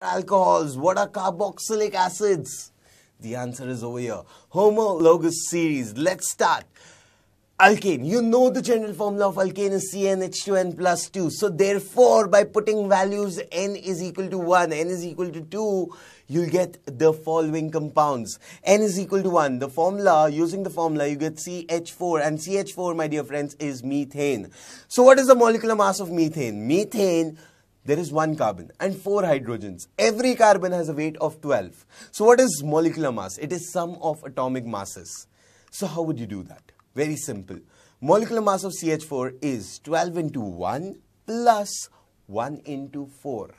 Alcohols. What are carboxylic acids? The answer is over here. Homologous series. Let's start. Alkane. You know the general formula of alkane is CnH2n plus 2. So therefore, by putting values n is equal to 1, n is equal to 2, you'll get the following compounds. N is equal to 1. The formula, using the formula, you get CH4. And CH4, my dear friends, is methane. So what is the molecular mass of methane? Methane, there is 1 carbon and 4 hydrogens. Every carbon has a weight of 12. So what is molecular mass? It is sum of atomic masses. So how would you do that? Very simple. Molecular mass of CH4 is 12 into 1 plus 1 into 4.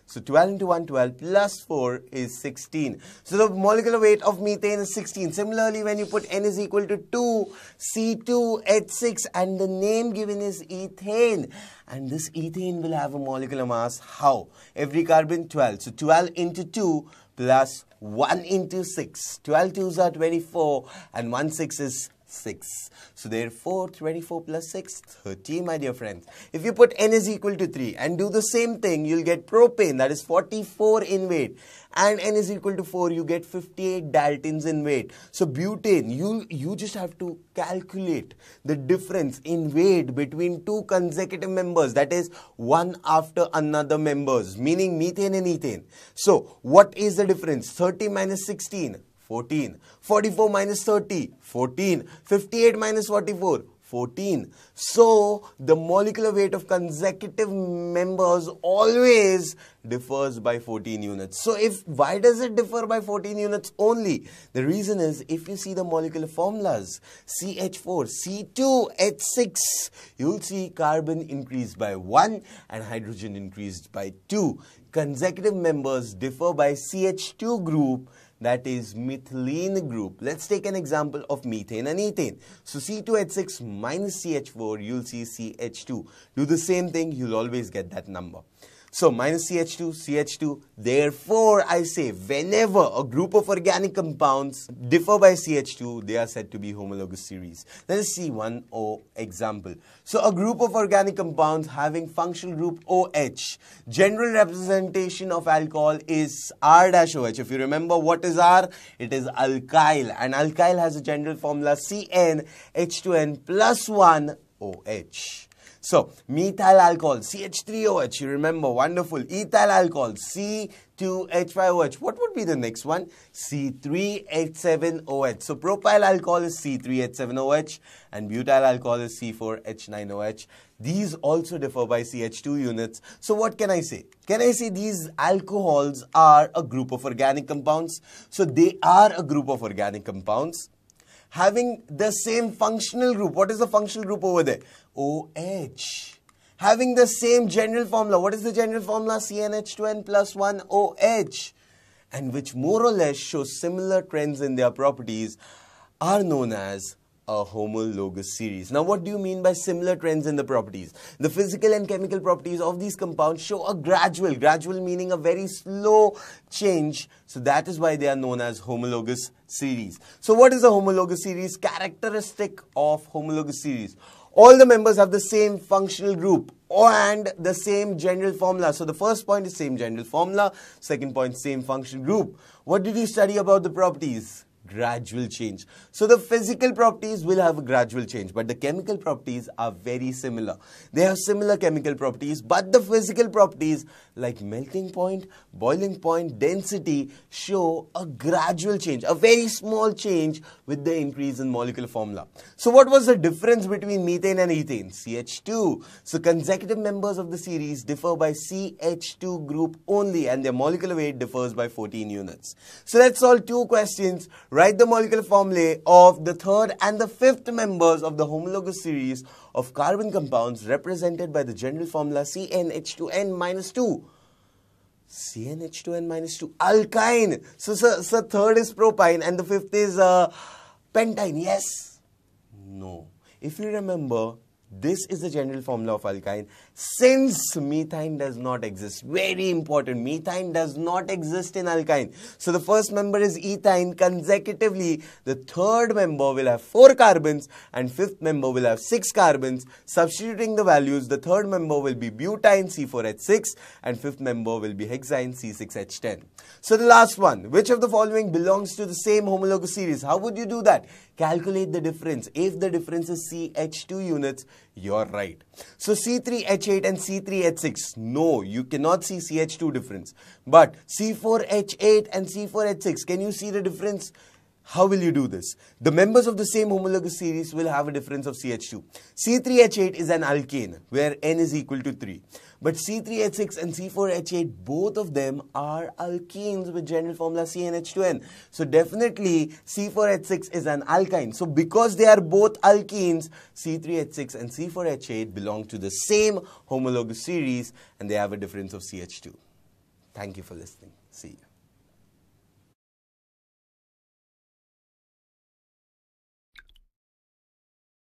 So 12 into 1, 12 plus 4 is 16. So the molecular weight of methane is 16. Similarly, when you put N is equal to 2, C2H6 and the name given is ethane. And this ethane will have a molecular mass. How? Every carbon 12. So 12 into 2 plus 1 into 6. 12 2s are 24 and 1 6 is 6. So therefore 24 plus 6, 30, my dear friends. If you put N is equal to 3 and do the same thing, you'll get propane, that is 44 in weight. And N is equal to 4, you get 58 daltons in weight. So butane, you just have to calculate the difference in weight between two consecutive members, that is one after another members, meaning methane and ethane. So what is the difference? 30 minus 16. 14. 44 minus 30, 14. 58 minus 44, 14. So, the molecular weight of consecutive members always differs by 14 units. So, why does it differ by 14 units only? The reason is, if you see the molecular formulas, CH4, C2H6, you'll see carbon increased by 1 and hydrogen increased by 2. Consecutive members differ by CH2 group, that is methylene group. Let's take an example of methane and ethane. So C2H6 minus CH4, you'll see CH2. Do the same thing, you'll always get that number. So minus CH2, CH2. Therefore, I say whenever a group of organic compounds differ by CH2, they are said to be homologous series. Let us see one example. So a group of organic compounds having functional group OH. General representation of alcohol is R-OH. If you remember what is R, it is alkyl. And alkyl has a general formula CnH2n plus 1 OH. So, methyl alcohol, CH3OH, you remember, wonderful. Ethyl alcohol, C2H5OH. What would be the next one? C3H7OH. So, propyl alcohol is C3H7OH and butyl alcohol is C4H9OH. These also differ by CH2 units. So, what can I say? Can I say these alcohols are a group of organic compounds? So, they are a group of organic compounds having the same functional group. What is the functional group over there? OH. Having the same general formula. What is the general formula? CnH2n plus 1 OH. And which more or less shows similar trends in their properties are known as a homologous series. Now, what do you mean by similar trends in the properties? The physical and chemical properties of these compounds show a gradual meaning a very slow change. So that is why they are known as homologous series. So what is a homologous series? Characteristic of homologous series. All the members have the same functional group and the same general formula. So the first point is same general formula. Second point, same functional group. What did you study about the properties? Gradual change. So the physical properties will have a gradual change, but the chemical properties are very similar. They have similar chemical properties, but the physical properties like melting point, boiling point, density show a gradual change, a very small change with the increase in molecular formula. So what was the difference between methane and ethane? CH2. So consecutive members of the series differ by CH2 group only and their molecular weight differs by 14 units. So let's solve two questions. Write the molecular formulae of the third and the fifth members of the homologous series of carbon compounds represented by the general formula CnH2n minus 2. CnH2n minus 2. Alkyne. So third is propyne and the fifth is pentyne. Yes? No. If you remember, This is the general formula of alkyne. Since methane does not exist, very important, methane does not exist in alkyne. So the first member is ethane. Consecutively, the third member will have 4 carbons and fifth member will have 6 carbons. Substituting the values, the third member will be butane, C4H6, and fifth member will be hexane, C6H10. So the last one, which of the following belongs to the same homologous series? How would you do that? Calculate the difference. If the difference is CH2 units, you're right. So C3H8 and C3H6, no, you cannot see CH2 difference. But C4H8 and C4H6, can you see the difference? How will you do this? The members of the same homologous series will have a difference of CH2. C3H8 is an alkane where N is equal to 3. But C3H6 and C4H8, both of them are alkenes with general formula CnH2n. So definitely C4H6 is an alkyne. So because they are both alkenes, C3H6 and C4H8 belong to the same homologous series and they have a difference of CH2. Thank you for listening. See you.